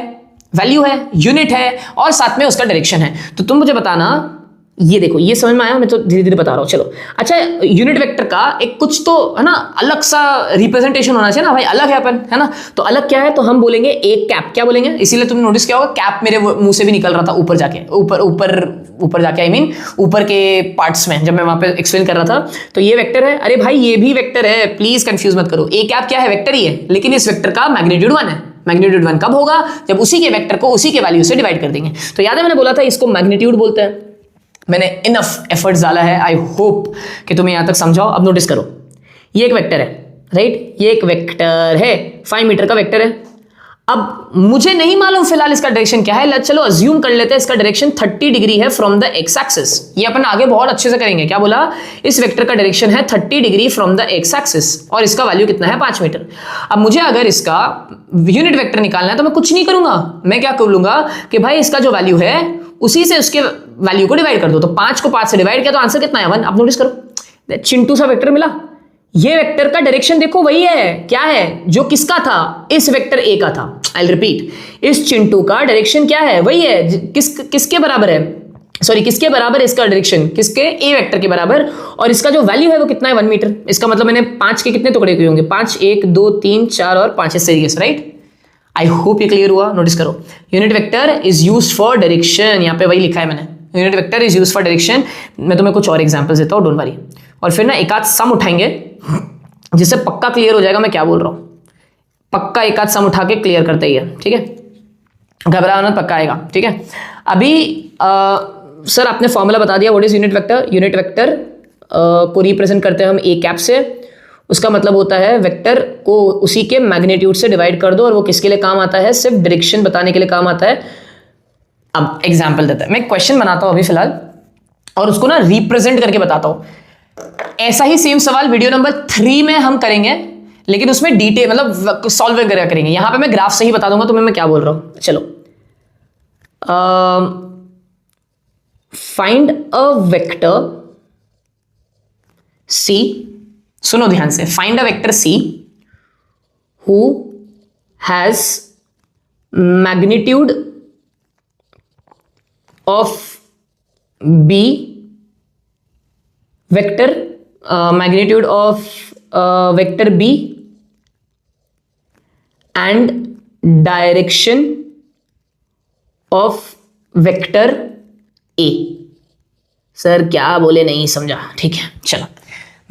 वैल्यू है, यूनिट है, और साथ में उसका डायरेक्शन है। तो तुम मुझे बताना, ये देखो, ये समझ में आया? मैं तो धीरे धीरे बता रहा हूं। चलो अच्छा, यूनिट वेक्टर का एक कुछ तो है ना, अलग सा रिप्रेजेंटेशन होना चाहिए ना भाई। अलग है अपन, है ना। तो अलग क्या है? तो हम बोलेंगे एक कैप। क्या बोलेंगे? इसीलिए तुमने नोटिस किया होगा कैप मेरे मुंह से भी निकल रहा था ऊपर जाके, ऊपर जाके, आई मीन ऊपर के पार्ट्स में, जब मैं वहां पे एक्सप्लेन कर रहा था। तो ये वेक्टर है। अरे भाई ये भी वेक्टर है, प्लीज कंफ्यूज मत करो। ए कैप क्या है? वेक्टर ही है, लेकिन इस वेक्टर का मैग्नीट्यूड 1 है। मैग्नीट्यूड 1 कब होगा? जब उसी के वेक्टर को उसी के वैल्यू से डिवाइड कर देंगे। तो याद है मैंने बोला था इसको मैग्नीट्यूड बोलते हैं। मैंने इनफ एफर्ट्स डाला है, आई होप कि तुम्हें यहां तक समझाओ। अब नोटिस करो, ये एक वेक्टर है, राइट। ये एक वेक्टर है, 5 मीटर का वेक्टर है। अब मुझे नहीं मालूम फिलहाल इसका डायरेक्शन क्या है। चलो अज्यूम कर लेते हैं इसका डायरेक्शन 30 डिग्री है फ्रॉम द एक्स एक्सिस। ये अपन आगे बहुत अच्छे से करेंगे। क्या बोला? इस वेक्टर का डायरेक्शन है 30 degree from the x axis, और इसका वैल्यू कितना है? 5 मीटर। अब मुझे अगर इसका यूनिट वेक्टर निकालना है तो मैं कुछ नहीं करूंगा। मैं क्या कर लूंगा कि भाई इसका जो वैल्यू है उसी से उसके वैल्यू को डिवाइड कर दो। तो 5 को 5 से डिवाइड किया तो आंसर कितना है? 1। अब नोटिस करो, चिंटू सा वेक्टर मिला। ये वेक्टर का डायरेक्शन देखो वही है, क्या है? जो किसका था? इस वेक्टर ए का था। आई रिपीट, इस चिंटू का डायरेक्शन क्या है? वही है। किसके बराबर है? सॉरी, किसके बराबर है इसका डायरेक्शन? किसके? ए वेक्टर के बराबर। और इसका जो वैल्यू है वो कितना है? 1 मीटर। इसका मतलब मैंने 5 के कितने टुकड़े किए होंगे? 5, 1, 2, 3, 4 और 5, इस तरीके से, राइट। आई होप ये क्लियर हुआ। नोटिस करो, unit vector is used for direction. यहाँ पे वही लिखा है मैंने, unit vector is used for direction. मैं तुम्हें कुछ और एग्जांपल्स देता हूँ, डोंट वरी। और फिर ना एक आध सम उठाएंगे जिससे पक्का क्लियर हो जाएगा मैं क्या बोल रहा हूँ। पक्का एक आध सम उठा के क्लियर करते ही है, ठीक है। घबराना, पक्का आएगा, ठीक है। अभी सर आपने फॉर्मूला बता दिया, what is unit vector. Unit vector को रिप्रेजेंट करते हैं हम ए कैप से, उसका मतलब होता है वेक्टर को उसी के मैग्नीट्यूड से डिवाइड कर दो, और वो किसके लिए काम आता है? सिर्फ डायरेक्शन बताने के लिए काम आता है। अब एग्जाम्पल देता है, मैं क्वेश्चन बनाता हूं अभी फिलहाल और उसको ना रिप्रेजेंट करके बताता हूं। ऐसा ही सेम सवाल वीडियो नंबर 3 में हम करेंगे, लेकिन उसमें डिटेल मतलब सॉल्व करेंगे। यहां पे मैं ग्राफ से ही बता दूंगा तुम्हें मैं क्या बोल रहा हूं। चलो, फाइंड अ वेक्टर सी, सुनो ध्यान से, find a vector C who has magnitude of B, vector magnitude of vector B and direction of vector A. Sir क्या बोले, नहीं समझा? ठीक है, चलो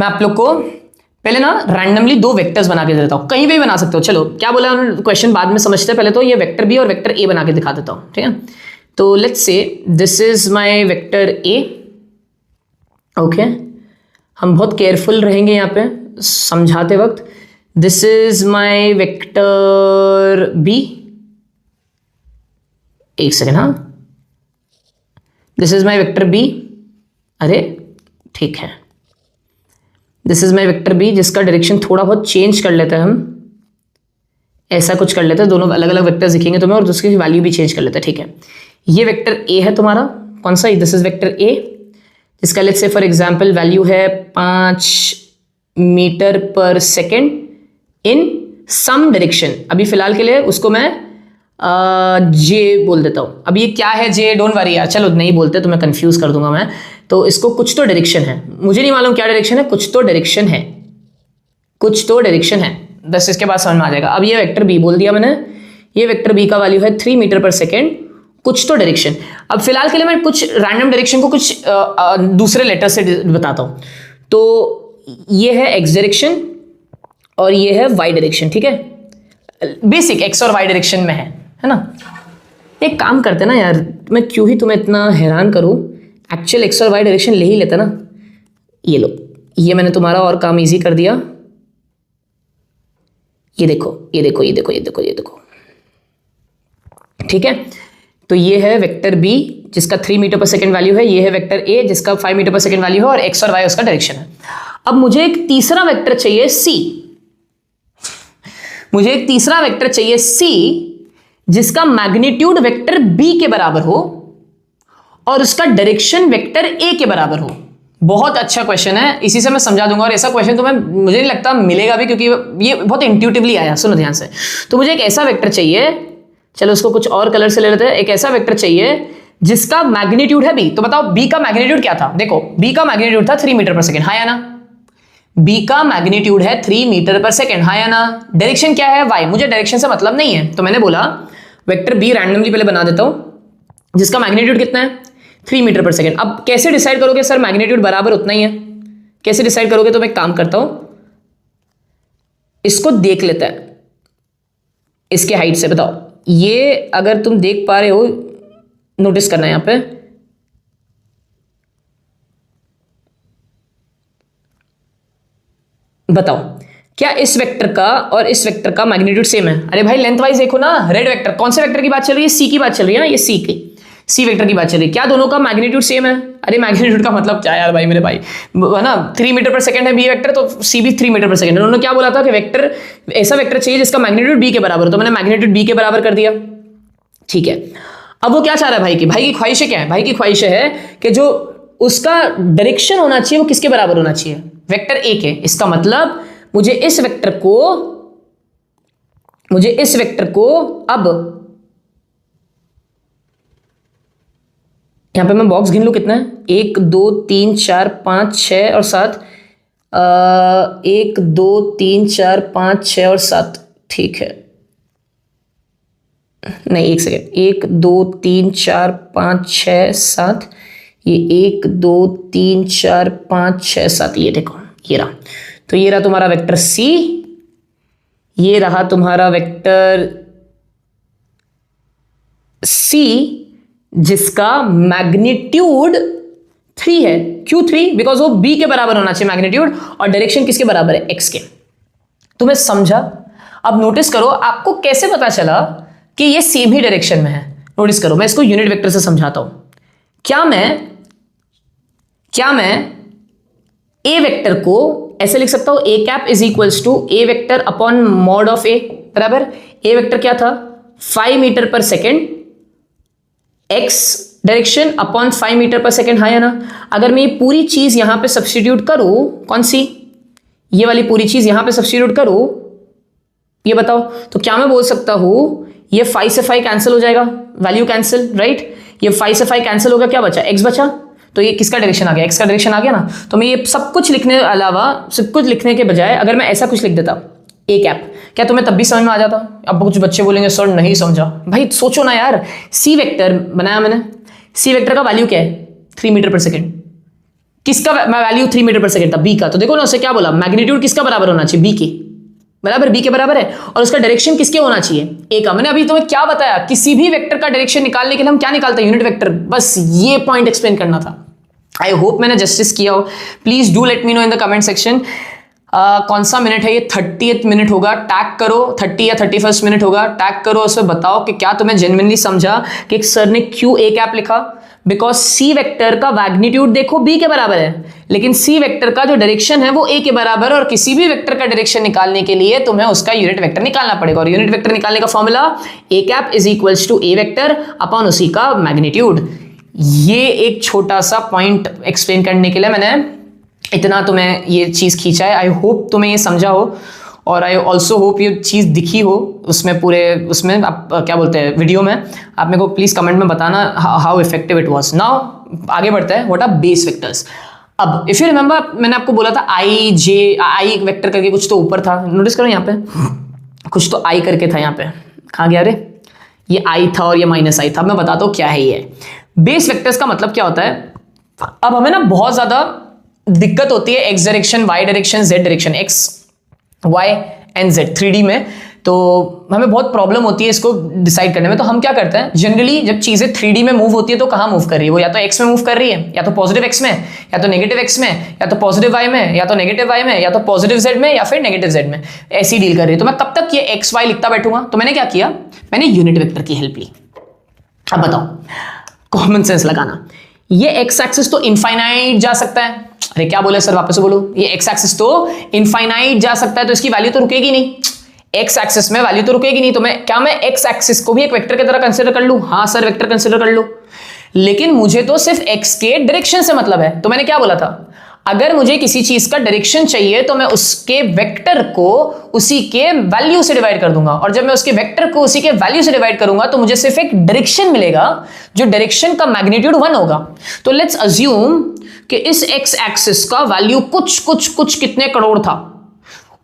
मैं आप लोग को पहले ना रैंडमली 2 वेक्टर्स बना के देता हूं, कहीं भी बना सकते हो। चलो क्या बोला उन्होंने, क्वेश्चन बाद में समझते हैं, पहले तो ये वेक्टर बी और वेक्टर ए बना के दिखा देता हूं, ठीक है। तो let's say this is my vector A, okay. हम बहुत केयरफुल रहेंगे यहाँ पे समझाते वक्त। This is my vector B, एक सेकेंड, हाँ, this is my vector B, अरे ठीक है, this is my vector B जिसका डायरेक्शन थोड़ा बहुत चेंज कर लेते हैं हम, ऐसा कुछ कर लेते हैं, दोनों अलग अलग वेक्टर्स दिखेंगे तुम्हें और उसकी वैल्यू भी चेंज कर लेते हैं, ठीक है। ये वेक्टर ए है तुम्हारा, कौन सा? दिस इज वेक्टर ए जिसका let's say for example value है 5 metre per second in some direction. अभी फिलहाल के लिए उसको मैं जे बोल देता हूं। अब ये क्या है जे, डोंट वरी यार, चलो नहीं बोलते तो मैं कंफ्यूज कर दूंगा मैं। तो इसको कुछ तो डायरेक्शन है, मुझे नहीं मालूम क्या डायरेक्शन है, कुछ तो डायरेक्शन है, कुछ तो डायरेक्शन है, बस इसके बाद समझ में आ जाएगा। अब ये वेक्टर बी बोल दिया मैंने, ये वेक्टर बी का वैल्यू है 3 मीटर पर सेकेंड, कुछ तो डायरेक्शन। अब फिलहाल के लिए मैं कुछ रैंडम डायरेक्शन को कुछ दूसरे लेटर से बताता हूं। तो ये है एक्स डायरेक्शन और ये है वाई डायरेक्शन, ठीक है। बेसिक एक्स और वाई डायरेक्शन में है ना। एक काम करते ना यार, मैं क्यों ही तुम्हें इतना हैरान करूं, एक्चुअल एक्स और वाई डायरेक्शन ले ही लेता ना। ये लो, ये मैंने तुम्हारा और काम इजी कर दिया। ये देखो, ये देखो, ये देखो, ये देखो, ये देखो, ठीक है। तो ये है वेक्टर बी जिसका 3 मीटर पर सेकेंड वैल्यू है, ये है वेक्टर ए जिसका 5 मीटर पर सेकेंड वैल्यू है, और एक्स और वाई उसका डायरेक्शन है। अब मुझे एक तीसरा वेक्टर चाहिए सी, मुझे एक तीसरा वेक्टर चाहिए सी जिसका मैग्नीट्यूड वेक्टर बी के बराबर हो और उसका डायरेक्शन वेक्टर ए के बराबर हो। बहुत अच्छा क्वेश्चन है, इसी से मैं समझा दूंगा, और ऐसा क्वेश्चन तो मुझे नहीं लगता मिलेगा भी, क्योंकि ये बहुत इंट्यूटिवली आया। सुनो ध्यान से, तो मुझे एक ऐसा वेक्टर चाहिए, चलो उसको कुछ और कलर से ले लेते हैं। एक ऐसा वेक्टर चाहिए जिसका मैग्नीट्यूड है बी। तो बताओ बी का मैग्नीट्यूड क्या था? देखो बी का मैग्नीट्यूड था 3 मीटर पर सेकेंड, हाँ या ना? बी का मैग्नीट्यूड है 3 मीटर पर सेकेंड, हाँ या ना? डायरेक्शन क्या है? वाई। मुझे डायरेक्शन से मतलब नहीं है, तो मैंने बोला वेक्टर बी रैंडमली पहले बना देता हूं जिसका मैग्नीट्यूड कितना है? 3 मीटर पर सेकेंड। अब कैसे डिसाइड करोगे सर मैग्नीट्यूड बराबर उतना ही है, कैसे डिसाइड करोगे? तो मैं एक काम करता हूं, इसको देख लेता है इसके हाइट से। बताओ ये अगर तुम देख पा रहे हो, नोटिस करना है यहां पे, बताओ क्या इस वेक्टर का और इस वेक्टर का मैग्नीट्यूड सेम है? अरे भाई लेंथ वाइज देखो ना, रेड वेक्टर, कौन से वेक्टर की बात चल रही है? सी की बात चल रही है ना, ये सी की, सी वेक्टर की बात चल रही है। क्या दोनों का मैग्नीट्यूड सेम है? अरे मैग्नीट्यूड का मतलब क्या यार भाई, मेरे भाई है ना, 3 मीटर पर सेकंड है बी वेक्टर, तो सी भी 3 मीटर पर सेकंड है। उन्होंने क्या बोला था कि वेक्टर, ऐसा वेक्टर चाहिए जिसका मैग्नीट्यूड बी के बराबर हो, तो मैंने मैग्नीट्यूड बी के बराबर कर दिया, ठीक है। अब वो क्या चाह रहा है भाई की? भाई की ख्वाहिश है क्या है? भाई की ख्वाहिश है कि जो उसका डायरेक्शन होना चाहिए वो किसके बराबर होना चाहिए? वेक्टर ए के। इसका मतलब मुझे इस वेक्टर को अब यहां पे मैं बॉक्स गिन लूं कितना है? 1 2 3 4 5 6 और 7, 1 2 3 4 5 6 और 7, ठीक है। नहीं एक सेकेंड, 1 2 3 4 5 6 7, ये 1 2 3 4 5 6 7, ये देखो ये रहा। तो ये रहा तुम्हारा वेक्टर सी, ये रहा तुम्हारा वेक्टर सी जिसका मैग्नीट्यूड 3 है। क्यों 3? बिकॉज वो b के बराबर होना चाहिए मैग्नीट्यूड, और डायरेक्शन किसके बराबर है? x के। तुम्हें समझा? अब नोटिस करो आपको कैसे पता चला कि ये सेम ही डायरेक्शन में है। नोटिस करो, मैं इसको यूनिट वेक्टर से समझाता हूं। क्या मैं ए वेक्टर को ऐसे लिख सकता हूं, A cap is equals to A vector upon mod of A, बराबर। ए वेक्टर क्या था? 5 metre per second X direction upon 5 metre per second, हाँ या ना? अगर मैं ये पूरी चीज यहां पे सब्स्टिट्यूट करूं, कौन सी? ये वाली पूरी चीज यहां पे सब्स्टिट्यूट करूं, ये बताओ, तो क्या मैं बोल सकता हूं ये 5 से 5 कैंसिल हो जाएगा, वैल्यू कैंसिल, राइट? ये 5 से 5 कैंसिल होगा, क्या बचा? x बचा। तो ये किसका डायरेक्शन आ गया? x का डायरेक्शन आ गया ना। तो मैं ये सब कुछ लिखने अलावा, सब कुछ लिखने के बजाय अगर मैं ऐसा कुछ लिख देता, ए कैप, क्या तुम्हें तब भी समझ में आ जाता? अब कुछ बच्चे बोलेंगे सर नहीं समझा। भाई सोचो ना यार, सी वेक्टर बनाया मैंने, सी वेक्टर का वैल्यू क्या है? 3 मीटर पर सेकेंड। किसका वैल्यू 3 मीटर पर सेकेंड था? बी का। तो देखो ना, उससे क्या बोला, मैग्नीट्यूड किसका बराबर होना चाहिए? बी के बराबर, बी के बराबर है। और उसका डायरेक्शन किसके होना चाहिए? ए का। मैंने अभी तुम्हें क्या बताया, किसी भी वेक्टर का डायरेक्शन निकालने के लिए हम क्या निकालते हैं? Unit vector. बस ये पॉइंट एक्सप्लेन करना था। आई होप मैंने जस्टिस किया हो। Please do let me no in the comment section. कौन सा मिनट है ये? 30th मिनट होगा, टैग करो। 30 या 31st मिनट होगा, टैग करो। उसमें बताओ कि क्या तुम्हें जेन्युइनली समझा कि सर ने क्यों ए कैप लिखा। बिकॉज सी वेक्टर का मैग्नीट्यूड देखो बी के बराबर है, लेकिन सी वेक्टर का जो डायरेक्शन है वो ए के बराबर है, और किसी भी वेक्टर का डायरेक्शन निकालने के लिए तुम्हें उसका यूनिट वेक्टर निकालना पड़ेगा। और यूनिट वेक्टर निकालने का formula A cap is equals to A vector upon उसी का मैग्नीट्यूड। ये एक छोटा सा पॉइंट एक्सप्लेन करने के लिए मैंने इतना तुम्हें ये चीज खींचा है। आई होप तुम्हें ये समझा हो, और आई ऑल्सो होप ये चीज़ दिखी हो उसमें, पूरे उसमें आप क्या बोलते हैं वीडियो में। आप मेरे को प्लीज़ कमेंट में बताना how effective it was. Now आगे बढ़ते हैं, व्हाट आर बेस वेक्टर्स। अब इफ यू रिमेंबर, मैंने आपको बोला था आई वेक्टर करके कुछ तो ऊपर था। नोटिस करो यहाँ पे कुछ तो आई करके था, यहाँ पे कहाँ गया रे? ये आई था और ये माइनस आई था। मैं बताता हूँ क्या है ये बेस वेक्टर्स का मतलब क्या होता है। अब हमें ना बहुत ज़्यादा दिक्कत होती है X direction, Y direction, Z direction, X y and z 3D में, तो हमें बहुत प्रॉब्लम होती है इसको डिसाइड करने में। तो हम क्या करते हैं, जनरली जब चीजें 3D में मूव होती है तो कहाँ मूव कर रही है वो? या तो x में मूव कर रही है, या तो पॉजिटिव x में, या तो नेगेटिव x में, या तो पॉजिटिव y में, या तो नेगेटिव y में, या तो पॉजिटिव z में, या फिर नेगेटिव z में, ऐसी डील कर रही है। तो मैं कब तक ये x y लिखता बैठूंगा? तो मैंने क्या किया, मैंने यूनिट वेक्टर की हेल्प ली। अब बताओ, कॉमन सेंस लगाना। ये एक्स एक्सिस तो इनफाइनाइट जा सकता है। अरे क्या बोले सर, वापस बोलो। ये एक्स एक्सिस तो इनफाइनाइट जा सकता है, तो इसकी वैल्यू तो रुकेगी नहीं। एक्स एक्सिस में वैल्यू तो रुकेगी नहीं, तो मैं एक्स एक्सिस को भी एक वेक्टर की तरह कंसीडर कर लूं? हाँ सर, वेक्टर कंसीडर कर लो, लेकिन मुझे तो सिर्फ एक्स के डायरेक्शन से मतलब है। तो मैंने क्या बोला था, अगर मुझे किसी चीज का डायरेक्शन चाहिए तो मैं उसके वेक्टर को उसी के वैल्यू से डिवाइड कर दूंगा, और जब मैं उसके वेक्टर को उसी के वैल्यू से डिवाइड करूंगा तो मुझे सिर्फ एक डायरेक्शन मिलेगा, जो डायरेक्शन का मैग्नीट्यूड 1 होगा। तो लेट्स अज्यूम कि इस एक्स एक्सिस का वैल्यू कुछ कितने करोड़ था,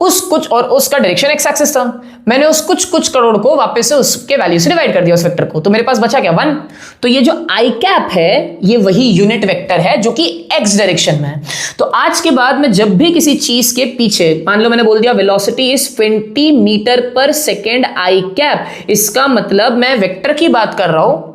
उस कुछ, और उसका डायरेक्शन एक्स एक्सिस था। मैंने उस कुछ करोड़ को वापस से उसके वैल्यू से डिवाइड कर दिया उस वेक्टर को, तो मेरे पास बचा क्या? 1। तो ये जो आई कैप है ये वही यूनिट वेक्टर है जो कि एक्स डायरेक्शन में है। तो आज के बाद में जब भी किसी चीज के पीछे, मान लो मैंने बोल दिया velocity is 20 metre per second I cap, इसका मतलब मैं वेक्टर की बात कर रहा हूं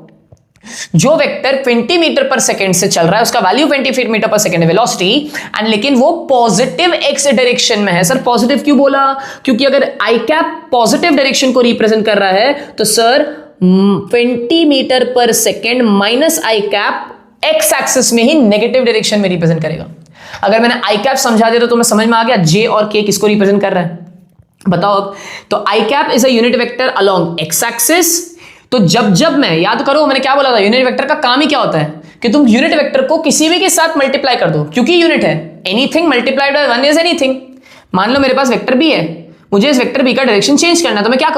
जो वेक्टर 20 मीटर पर सेकेंड से चल रहा है, उसका वैल्यू 20 मीटर पर सेकेंड है वेलोसिटी, एंड लेकिन वो पॉजिटिव एक्स डायरेक्शन में है। सर पॉजिटिव क्यों बोला? क्योंकि अगर आई कैप पॉजिटिव डायरेक्शन को रिप्रेजेंट कर रहा है तो sir 20 metre per second minus आई कैप एक्स एक्सिस में ही नेगेटिव डायरेक्शन में रिप्रेजेंट करेगा। अगर मैंने आई कैप समझा दिया तो मैं समझ में आ गया जे और के किसको रिप्रेजेंट कर रहा है, बताओ अब। तो I cap is a unit vector along X axis. तो जब मैं याद करो मैंने क्या बोला था, यूनिट वेक्टर का काम ही क्या होता है कि तुम यूनिट वेक्टर को किसी भी के साथ मल्टीप्लाई कर दो, क्योंकि यूनिट है। Anything multiplied by 1 is anything. मान लो मेरे पास वेक्टर बी है, मुझे इस वेक्टर बी का डायरेक्शन चेंज करना है, तो मैं क्या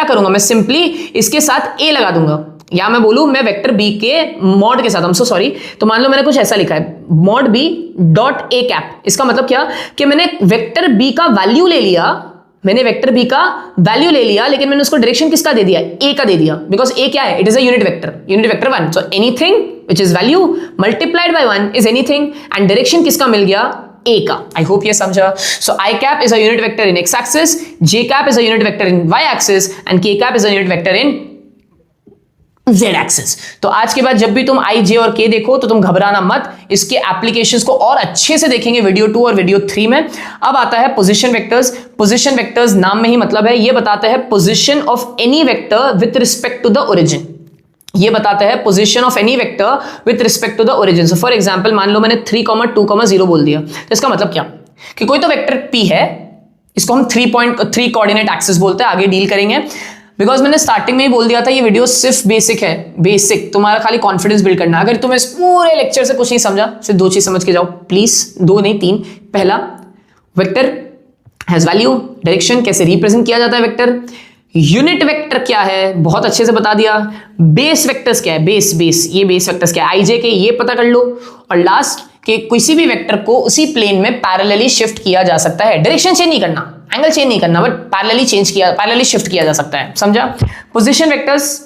करूंगा, मैं सिंपली इसके साथ ए लगा दूंगा, या मैं बोलूं मैं वेक्टर बी के मॉड के साथ, सो सॉरी, तो मान लो मैंने कुछ ऐसा लिखा है mod B dot A cap. इसका मतलब क्या कि मैंने वेक्टर बी का वैल्यू ले लिया, लेकिन मैंने उसको डायरेक्शन किसका दे दिया? ए का दे दिया, बिकॉज ए क्या है? It is a unit vector 1। So anything which is value multiplied by 1 is anything, and direction किसका मिल गया? ए का। आई होप ये समझा। So I cap is a unit vector in X axis, J cap is a unit vector in Y axis, and K cap is a unit vector in Z axis. तो आज के बाद जब भी तुम आई, जे और के देखो तो तुम घबराना मत, इसके एप्लीकेशंस को और अच्छे से देखेंगे वीडियो 2 और वीडियो 3 में। अब आता है पोजीशन वेक्टर्स। पोजीशन वेक्टर्स नाम में ही मतलब है, ये बताते हैं position of any vector with respect to the origin. ये बताता है position of any vector with respect to the origin. So for example मान लो मैंने 3,2,0 बोल दिया, तो इसका मतलब क्या कि कोई तो वेक्टर p है, इसको हम 3.3 कोऑर्डिनेट एक्सिस बोलते हैं, आगे डील करेंगे। बिकॉज मैंने स्टार्टिंग में ही बोल दिया था ये वीडियो सिर्फ बेसिक है, बेसिक तुम्हारा खाली कॉन्फिडेंस बिल्ड करना। अगर तुम्हें इस पूरे लेक्चर से कुछ नहीं समझा, सिर्फ 2 चीज समझ के जाओ प्लीज, 2 नहीं 3। पहला, वेक्टर हैज वैल्यू, डायरेक्शन कैसे रिप्रेजेंट किया जाता है वेक्टर, यूनिट वेक्टर क्या है बहुत अच्छे से बता दिया, बेस वेक्टर्स क्या है, बेस ये बेस वेक्टर्स क्या है, आईजे के ये पता कर लो, और लास्ट कि किसी भी वेक्टर को उसी प्लेन में पैरेलली शिफ्ट किया जा सकता है। डायरेक्शन चेंज नहीं करना, एंगल चेंज नहीं करना, बट पैरेलली शिफ्ट किया जा सकता है, समझा। पोजीशन वेक्टर्स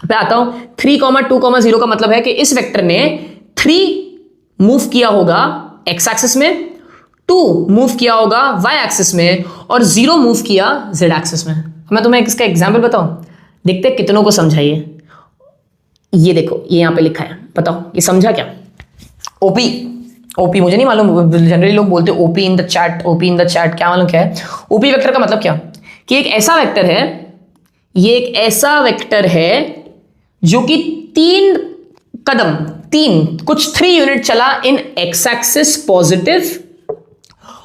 पे आता हूं। 3,2,0 का मतलब है कि इस वेक्टर ने 3 मूव किया होगा एक्स एक्सिस में, 2 मूव किया होगा वाई एक्सिस में, और 0 मूव किया जेड एक्सिस में। मैं तुम्हें इसका एग्जाम्पल बताऊं, देखते कितनों को समझाइए। ये देखो, ये यहां पे लिखा है, बताओ ये समझा क्या। ओपी मुझे नहीं मालूम, जनरली लोग बोलते हैं ओपी इन द चैट, क्या मालूम क्या है। ओपी वेक्टर का मतलब क्या कि एक ऐसा वेक्टर है, ये एक ऐसा वेक्टर है जो कि 3 यूनिट चला इन एक्स एक्सिस पॉजिटिव,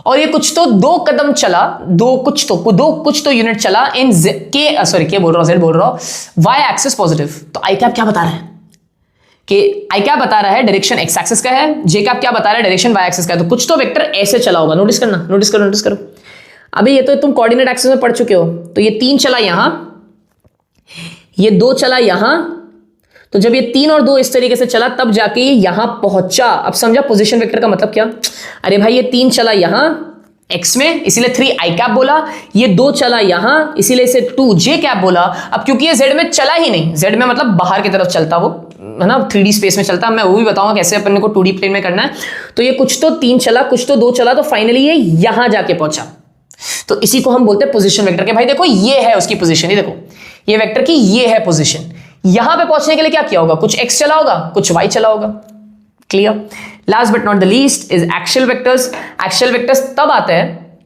और ये कुछ तो 2 कदम चला, कुछ तो यूनिट चला इन जेड बोल रहा हूं, वाई एक्सिस पॉजिटिव। तो आई कैप क्या बता रहा है कि आई कैप बता रहा है डायरेक्शन एक्स एक्सिस का है, जे कैप क्या बता रहा है डायरेक्शन वाई एक्सिस का है। तो कुछ तो वेक्टर ऐसे चला होगा, नोटिस करो। अभी ये तो तुम कोऑर्डिनेट एक्सिस में पढ़ चुके हो। तो ये 3 चला यहां, ये 2 चला यहां, तो जब ये 3 और 2 इस तरीके से चला तब जाके ये यहां पहुंचा। अब समझा पोजीशन वेक्टर का मतलब क्या। अरे भाई ये 3 चला यहां x में, इसीलिए 3 आई कैप बोला, ये 2 चला यहां इसीलिए इसे 2 जे कैप बोला। अब क्योंकि ये z में चला ही नहीं, z में मतलब बाहर की तरफ चलता, वो है ना 3D स्पेस में चलता, मैं वो भी बताऊंगा कैसे अपन को 2D प्लेन में करना है। तो ये कुछ तो 3 चला, कुछ तो 2 चला, तो फाइनली ये यहां जाके पहुंचा। तो इसी को हम बोलते हैं पोजीशन वेक्टर के। भाई देखो ये है उसकी पोजीशन, ये देखो ये वेक्टर की ये है पोजीशन। यहां पे पहुंचने के लिए क्या किया होगा, कुछ x चला होगा, कुछ y चला होगा। Clear. Last but not the least is axial vectors. Axial vectors तब आते हैं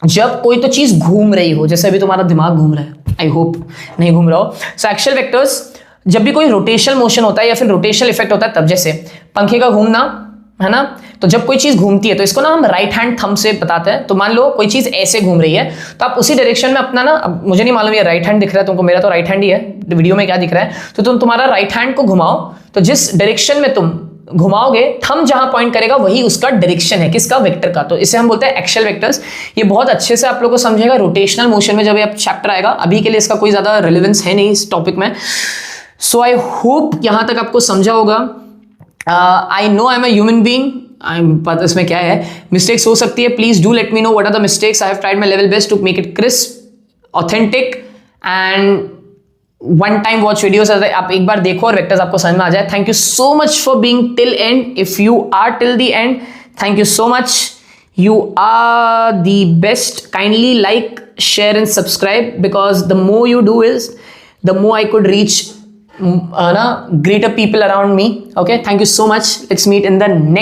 जब कोई तो चीज घूम रही हो, जैसे अभी तुम्हारा दिमाग घूम रहा है, आई होप नहीं घूम रहा हो। सो एक्सियल वेक्टर्स जब भी कोई रोटेशनल मोशन होता है या फिर रोटेशनल इफेक्ट होता है, तब जैसे पंखे का घूमना है ना, तो जब कोई चीज घूमती है तो इसको ना हम राइट हैंड थंब से बताते हैं। तो मान लो कोई चीज ऐसे घूम रही है तो आप उसी डायरेक्शन में अपना ना, अब मुझे नहीं मालूम ये राइट हैंड दिख रहा है तुमको, मेरा तो राइट हैंड ही है, वीडियो में क्या दिख रहा है, तो तुम तुम्हारा राइट हैंड को घुमाओ, तो जिस डायरेक्शन में तुम घुमाओगे थंब जहां पॉइंट करेगा वही उसका डायरेक्शन है, किसका, वेक्टर का। तो इसे हम बोलते हैं एक्सियल वेक्टर्स। ये बहुत अच्छे से आप लोगों को समझेगा रोटेशनल मोशन में जब ये चैप्टर आएगा। अभी के लिए इसका कोई ज्यादा रिलेवेंस है नहीं इस टॉपिक में। सो आई होप यहां तक आपको समझा होगा। I know I am a human being, पता इसमें क्या है, मिस्टेक्स हो सकती है, please do let me know what are the mistakes. I have tried my level best to make it crisp, authentic and one time watch videos. आप एक बार देखो और वेक्टर्स आपको समझ में आ जाए। Thank you so much for being till end. If you are till the end, thank you so much, you are the best. Kindly like, share and subscribe, because the more you do is the more I could reach greater people around me. Okay, thank you so much. Let's meet in the next